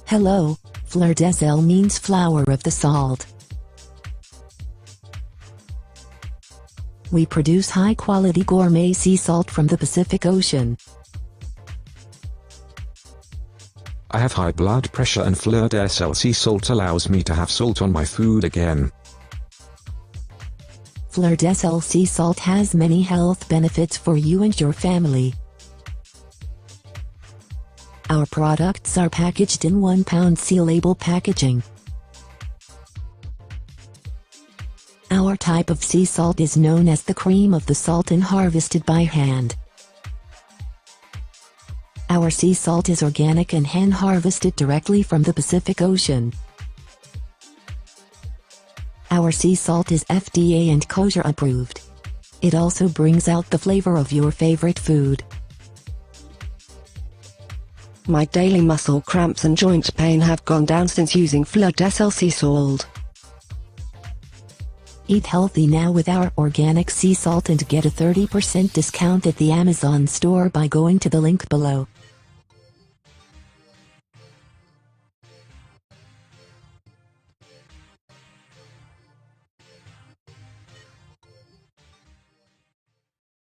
Hello, Fleur de Sal means flower of the salt. We produce high-quality gourmet sea salt from the Pacific Ocean. I have high blood pressure and Fleur de Sal sea salt allows me to have salt on my food again. Fleur de Sal sea salt has many health benefits for you and your family. Our products are packaged in 1-pound seal label packaging. Our type of sea salt is known as the cream of the salt and harvested by hand. Our sea salt is organic and hand-harvested directly from the Pacific Ocean. Our sea salt is FDA and kosher approved. It also brings out the flavor of your favorite food. My daily muscle cramps and joint pain have gone down since using Fleur de Sal sea salt. Eat healthy now with our organic sea salt and get a 30% discount at the Amazon store by going to the link below.